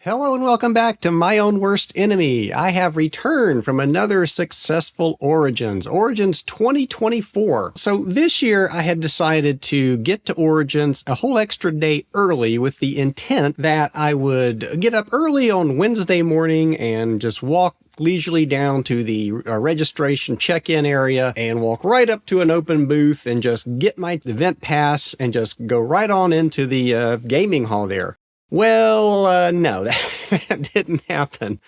Hello and welcome back to My Own Worst Enemy. I have returned from another successful Origins 2024. So this year I had decided to get to Origins a whole extra day early with the intent that I would get up early on Wednesday morning and just walk leisurely down to the registration check-in area and walk right up to an open booth and just get my event pass and just go right on into the gaming hall there. Well, no, that didn't happen.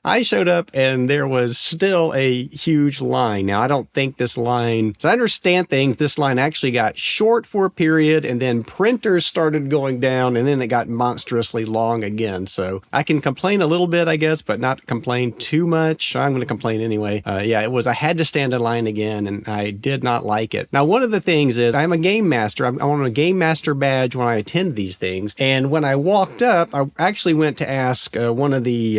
I showed up and there was still a huge line. Now, I don't think this line, as I understand things, this line actually got short for a period and then printers started going down and then it got monstrously long again. So I can complain a little bit, I guess, but not complain too much. I'm going to complain anyway. I had to stand in line again and I did not like it. Now, one of the things is I'm a game master. I'm on a game master badge when I attend these things. And when I walked up, I actually went to ask one of the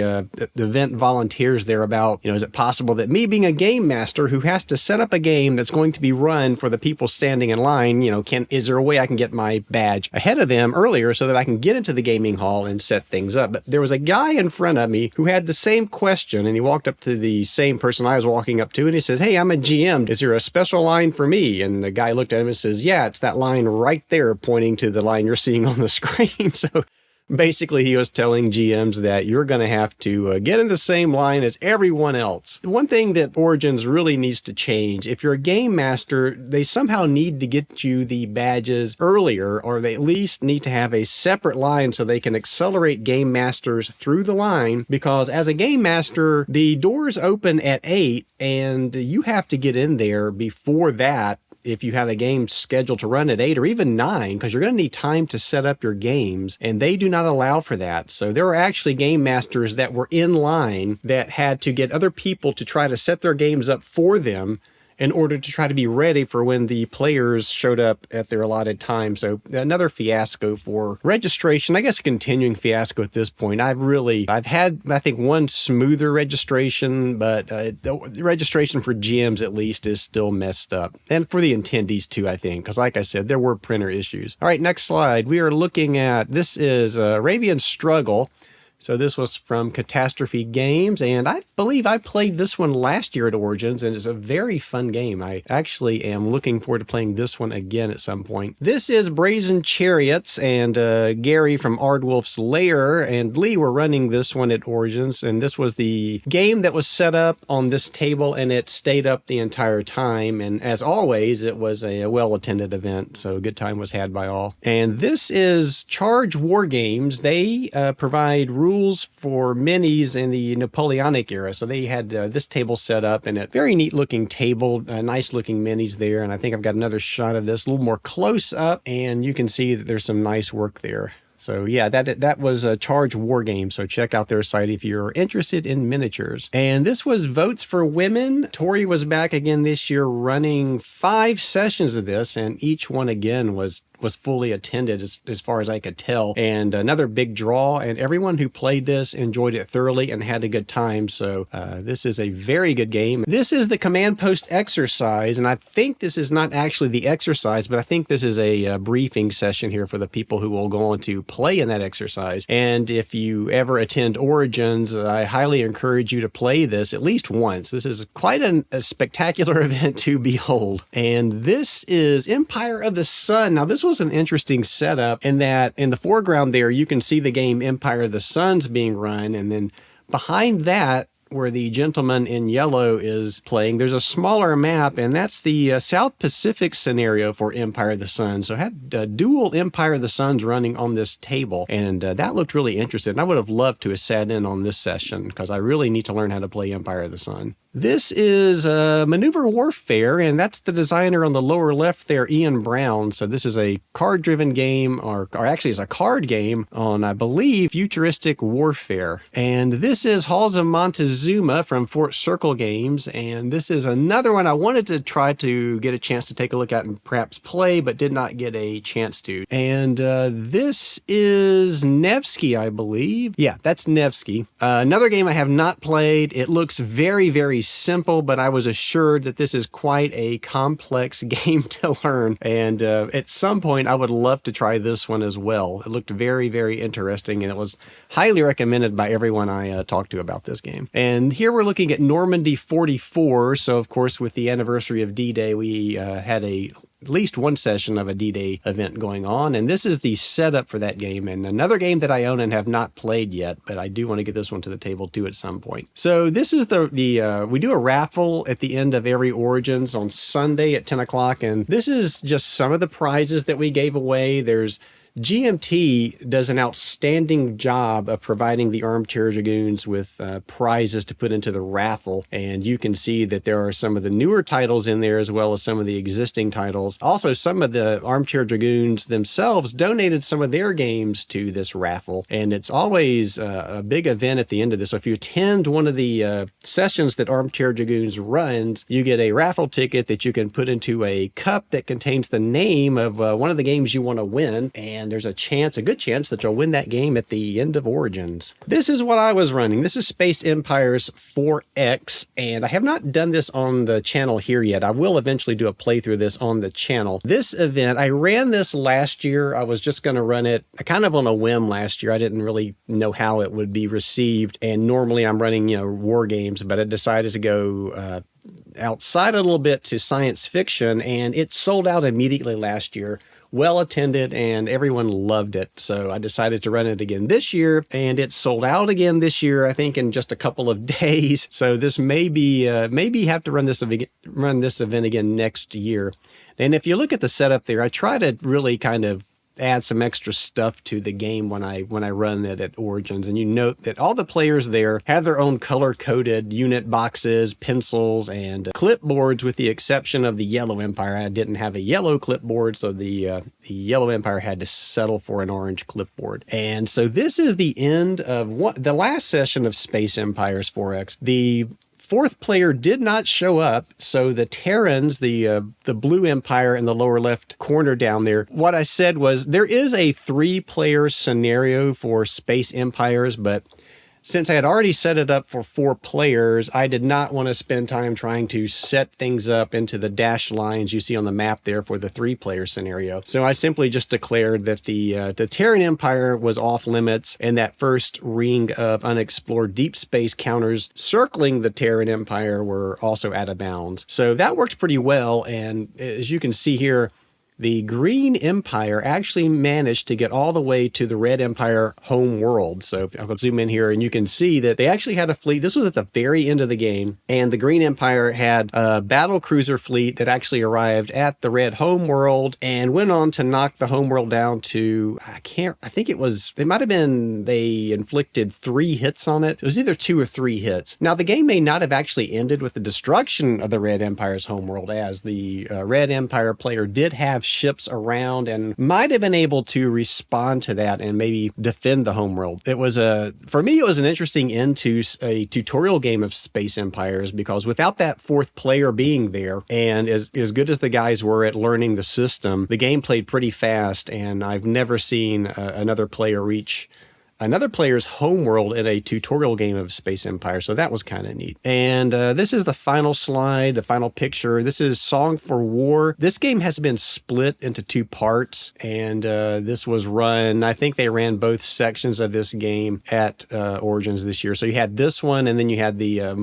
event volunteers there about, is it possible that me being a game master who has to set up a game that's going to be run for the people standing in line, is there a way I can get my badge ahead of them earlier so that I can get into the gaming hall and set things up? But there was a guy in front of me who had the same question, and he walked up to the same person I was walking up to, and he says, "Hey, I'm a GM. Is there a special line for me?" And the guy looked at him and says, "Yeah, it's that line right there," pointing to the line you're seeing on the screen. So basically, he was telling GMs that you're going to have to get in the same line as everyone else. One thing that Origins really needs to change, if you're a game master, they somehow need to get you the badges earlier, or they at least need to have a separate line so they can accelerate game masters through the line, because as a game master, the doors open at 8 and you have to get in there before that if you have a game scheduled to run at 8 or even 9, because you're going to need time to set up your games, and they do not allow for that. So there are actually game masters that were in line that had to get other people to try to set their games up for them in order to try to be ready for when the players showed up at their allotted time. So another fiasco for registration. I guess a continuing fiasco at this point. I've had, I think, one smoother registration, but the registration for GMs at least is still messed up. And for the attendees too, I think, because like I said, there were printer issues. All right, next slide. We are looking at, this is Arabian Struggle. So this was from Catastrophe Games, and I believe I played this one last year at Origins, and it's a very fun game. I actually am looking forward to playing this one again at some point. This is Brazen Chariots, and Gary from Ardwolf's Lair and Lee were running this one at Origins, and this was the game that was set up on this table, and it stayed up the entire time, and as always, it was a well-attended event, so a good time was had by all. And this is Charge War Games. They provide rules for minis in the Napoleonic era. So they had this table set up and a very neat looking table, nice looking minis there. And I think I've got another shot of this a little more close up, and you can see that there's some nice work there. So yeah, that was a Charge War Game. So check out their site if you're interested in miniatures. And this was Votes for Women. Tori was back again this year running 5 sessions of this, and each one again was fully attended as far as I could tell, and another big draw, and everyone who played this enjoyed it thoroughly and had a good time. So this is a very good game. This is the command post exercise, and I think this is not actually the exercise, but I think this is a briefing session here for the people who will go on to play in that exercise. And if you ever attend Origins, I highly encourage you to play this at least once. This is quite a spectacular event to behold. And this is Empire of the Sun. Now, this was an interesting setup in that in the foreground there, you can see the game Empire of the Suns being run. And then behind that, where the gentleman in yellow is playing, there's a smaller map, and that's the South Pacific scenario for Empire of the Sun. So I had dual Empire of the Suns running on this table, and that looked really interesting. And I would have loved to have sat in on this session because I really need to learn how to play Empire of the Sun. This is Maneuver Warfare, and that's the designer on the lower left there, Ian Brown. So this is a card-driven game, or actually it's a card game on, I believe, futuristic warfare. And this is Halls of Montezuma from Fort Circle Games, and this is another one I wanted to try to get a chance to take a look at and perhaps play, but did not get a chance to. And this is Nevsky, I believe. Yeah, that's Nevsky. Another game I have not played. It looks very, very very simple, but I was assured that this is quite a complex game to learn. And at some point, I would love to try this one as well. It looked very, very interesting, and it was highly recommended by everyone I talked to about this game. And here we're looking at Normandy 44. So, of course, with the anniversary of D-Day, we had at least one session of a D-Day event going on, and this is the setup for that game, and another game that I own and have not played yet, but I do want to get this one to the table too at some point. So this is we do a raffle at the end of every Origins on Sunday at 10 o'clock, and this is just some of the prizes that we gave away. There's GMT does an outstanding job of providing the Armchair Dragoons with prizes to put into the raffle, and you can see that there are some of the newer titles in there as well as some of the existing titles. Also, some of the Armchair Dragoons themselves donated some of their games to this raffle, and it's always a big event at the end of this. So if you attend one of the sessions that Armchair Dragoons runs, you get a raffle ticket that you can put into a cup that contains the name of one of the games you want to win, and there's a good chance that you'll win that game at the end of Origins. This is what I was running. This is Space Empires 4X, and I have not done this on the channel here yet. I will eventually do a playthrough of this on the channel. This event, I ran this last year. I was just going to run it kind of on a whim last year. I didn't really know how it would be received, and normally I'm running, war games, but I decided to go outside a little bit to science fiction, and it sold out immediately last year. Well attended, and everyone loved it. So I decided to run it again this year, and it sold out again this year, I think in just a couple of days. So this may be, maybe have to run this event again next year. And if you look at the setup there, I try to really kind of add some extra stuff to the game when I run it at Origins. And you note that all the players there have their own color-coded unit boxes, pencils, and clipboards, with the exception of the Yellow Empire. I didn't have a yellow clipboard, so the Yellow Empire had to settle for an orange clipboard. And so this is the end of the last session of Space Empires 4X. The fourth player did not show up, so the Terrans, the blue empire in the lower left corner down there, what I said was there is a 3-player scenario for Space Empires, but since I had already set it up for 4 players, I did not want to spend time trying to set things up into the dashed lines you see on the map there for the 3-player scenario. So I simply just declared that the Terran Empire was off limits, and that first ring of unexplored deep space counters circling the Terran Empire were also out of bounds. So that worked pretty well, and as you can see here, the Green Empire actually managed to get all the way to the Red Empire home world. So if I'll zoom in here, and you can see that they actually had a fleet. This was at the very end of the game, and the Green Empire had a battle cruiser fleet that actually arrived at the Red home world and went on to knock the home world down to, it might have been, they inflicted 3 hits on it. It was either 2 or 3 hits. Now, the game may not have actually ended with the destruction of the Red Empire's home world, as the Red Empire player did have ships around and might have been able to respond to that and maybe defend the homeworld. For me, it was an interesting end to a tutorial game of Space Empires, because without that 4th player being there, and as good as the guys were at learning the system, the game played pretty fast, and I've never seen another player reach another player's homeworld in a tutorial game of Space Empire, so that was kind of neat. And this is the final slide, the final picture. This is Song for War. This game has been split into 2 parts, and this was run, I think they ran both sections of this game at Origins this year. So you had this one, and then you had the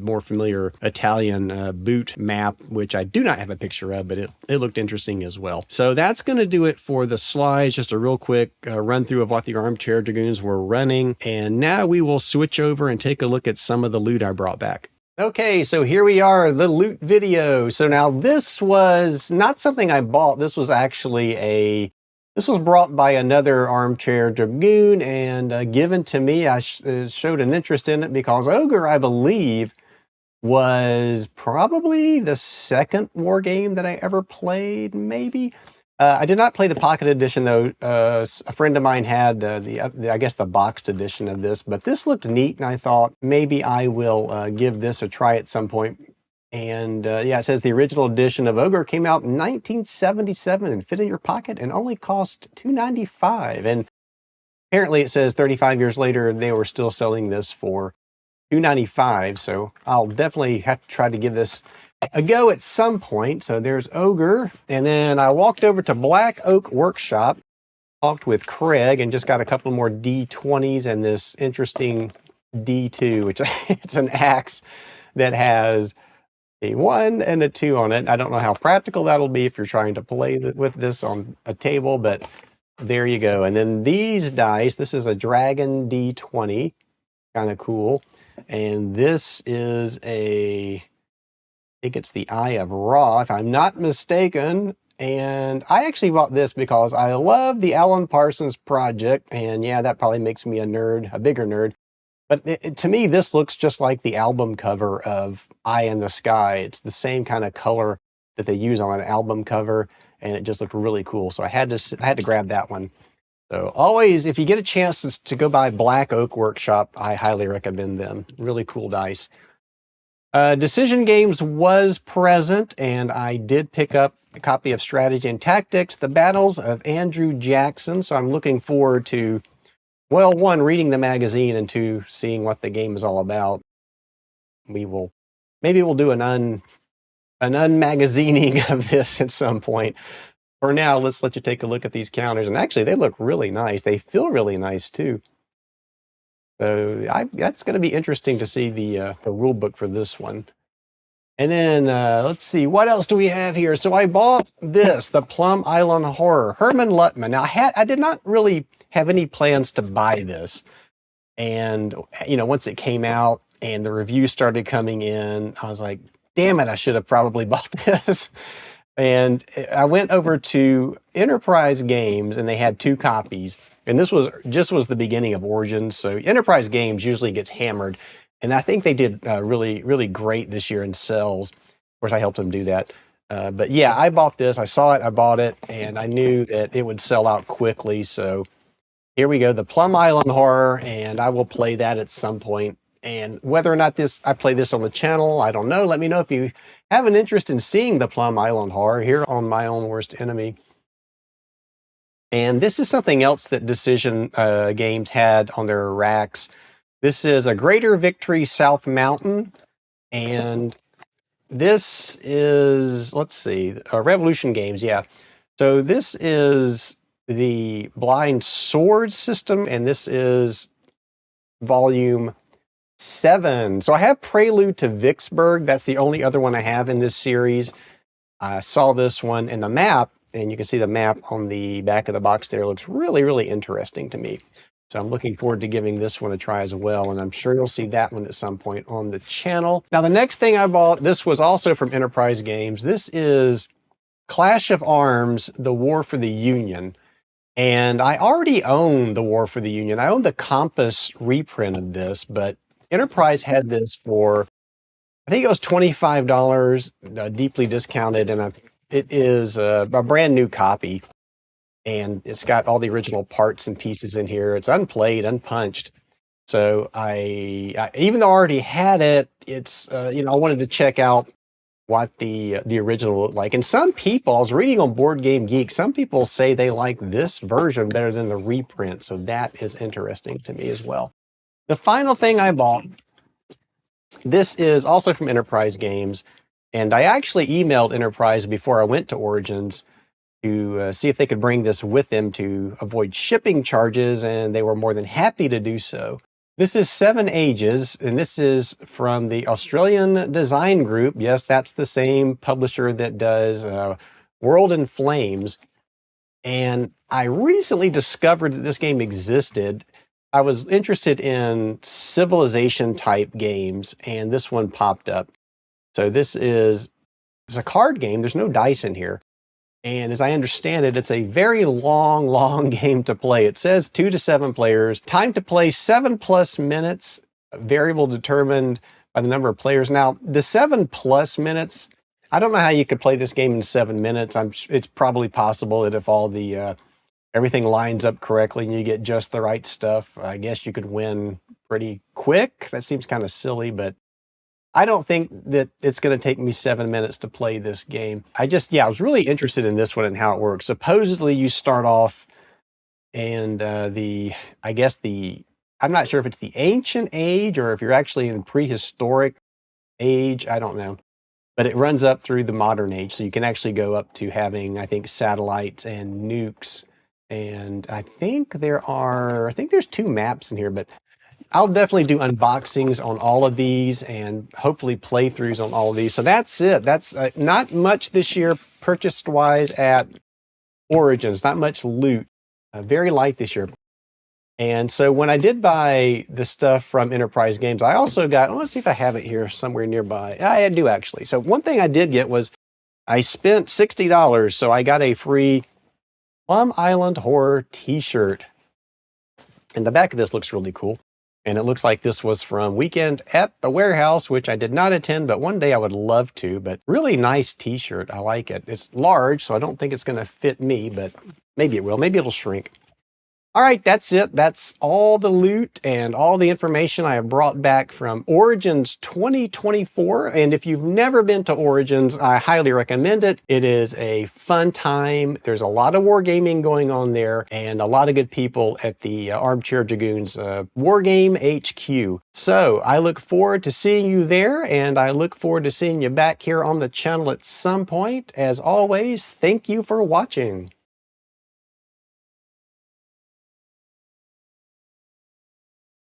more familiar Italian boot map, which I do not have a picture of, but it looked interesting as well. So that's going to do it for the slides, just a real quick run through of what the Armchair Dragoons were running. And now we will switch over and take a look at some of the loot I brought back. Okay, so here we are, the loot video. So now this was not something I bought. This was actually this was brought by another Armchair Dragoon and given to me. I showed an interest in it because Ogre, I believe, was probably the second war game that I ever played, maybe. I did not play the Pocket Edition, though. A friend of mine had I guess the boxed edition of this, but this looked neat, and I thought maybe I will give this a try at some point. And yeah, it says the original edition of Ogre came out in 1977 and fit in your pocket and only cost $2.95. And apparently it says 35 years later, they were still selling this for $2.95. So I'll definitely have to try to give this a go at some point. So there's Ogre. And then I walked over to Black Oak Workshop, talked with Craig, and just got a couple more D20s and this interesting D2, which it's an axe that has a 1 and a 2 on it. I don't know how practical that'll be if you're trying to play with this on a table, but there you go. And then these dice, this is a Dragon D20, kind of cool. And this is I think it's the Eye of Ra, if I'm not mistaken. And I actually bought this because I love the Alan Parsons Project. And yeah, that probably makes me a nerd, a bigger nerd. But to me, this looks just like the album cover of Eye in the Sky. It's the same kind of color that they use on an album cover, and it just looked really cool. So I had to grab that one. So always, if you get a chance to go by Black Oak Workshop, I highly recommend them. Really cool dice. Decision Games was present, and I did pick up a copy of Strategy and Tactics, The Battles of Andrew Jackson. So I'm looking forward to, well, one, reading the magazine, and two, seeing what the game is all about. Maybe we'll do an unmagazining of this at some point. For now, let's let you take a look at these counters. And actually, they look really nice. They feel really nice, too. So that's going to be interesting to see the rule book for this one. And then let's see, what else do we have here? So I bought this, the Plum Island Horror, Herman Luttman. Now, I did not really have any plans to buy this. And, once it came out and the reviews started coming in, I was like, damn it, I should have probably bought this. And I went over to Enterprise Games, and they had 2 copies. And this was the beginning of Origins. So Enterprise Games usually gets hammered. And I think they did really, really great this year in sales. Of course, I helped them do that. But yeah, I bought this. I saw it, I bought it, and I knew that it would sell out quickly. So here we go, the Plum Island Horror, and I will play that at some point. And whether or not I play this on the channel, I don't know. Let me know if you have an interest in seeing the Plum Island Horror here on My Own Worst Enemy. And this is something else that Decision Games had on their racks. This is a Greater Victory South Mountain. And this is, let's see, Revolution Games, yeah. So this is the Blind Sword system, and this is volume 7. So I have Prelude to Vicksburg. That's the only other one I have in this series. I saw this one in the map, and you can see the map on the back of the box there. It looks really, really interesting to me. So I'm looking forward to giving this one a try as well, and I'm sure you'll see that one at some point on the channel. Now, the next thing I bought, this was also from Enterprise Games. This is Clash of Arms, The War for the Union. And I already own The War for the Union. I own the Compass reprint of this, but Enterprise had this for, I think it was $25, deeply discounted, and it is a brand new copy. And it's got all the original parts and pieces in here. It's unplayed, unpunched. So I even though I already had it, it's I wanted to check out what the original looked like. And some people, I was reading on Board Game Geek, some people say they like this version better than the reprint. So that is interesting to me as well. The final thing I bought, this is also from Enterprise Games. And I actually emailed Enterprise before I went to Origins to see if they could bring this with them to avoid shipping charges, and they were more than happy to do so. This is Seven Ages, and this is from the Australian Design Group. Yes, that's the same publisher that does World in Flames. And I recently discovered that this game existed. I was interested in civilization-type games, and this one popped up. So it's a card game. There's no dice in here. And as I understand it, it's a very long game to play. It says 2 to 7 players. Time to play 7+ minutes, variable determined by the number of players. Now, the 7+ minutes, I don't know how you could play this game in 7 minutes. It's probably possible that if all the everything lines up correctly and you get just the right stuff, I guess you could win pretty quick. That seems kind of silly, but I don't think that it's going to take me 7 minutes to play this game. I was really interested in this one and how it works. Supposedly you start off and I guess the I'm not sure if it's the ancient age or if you're actually in prehistoric age. I don't know. But it runs up through the modern age. So you can actually go up to having, I think, satellites and nukes. And I think there's 2 maps in here, but I'll definitely do unboxings on all of these and hopefully playthroughs on all of these. So that's it. That's not much this year purchased wise at Origins, not much loot. Very light this year. And so when I did buy the stuff from Enterprise Games, I also got, I want to see if I have it here somewhere nearby. I do actually. So one thing I did get was I spent $60. So I got a free Plum Island Horror t-shirt. And the back of this looks really cool. And it looks like this was from Weekend at the Warehouse, which I did not attend, but one day I would love to. But really nice t-shirt. I like it. It's large, so I don't think it's going to fit me, but maybe it will. Maybe it'll shrink. All right, that's it. That's all the loot and all the information I have brought back from Origins 2024. And if you've never been to Origins, I highly recommend it. It is a fun time. There's a lot of wargaming going on there and a lot of good people at the Armchair Dragoons Wargame HQ. So I look forward to seeing you there, and I look forward to seeing you back here on the channel at some point. As always, thank you for watching.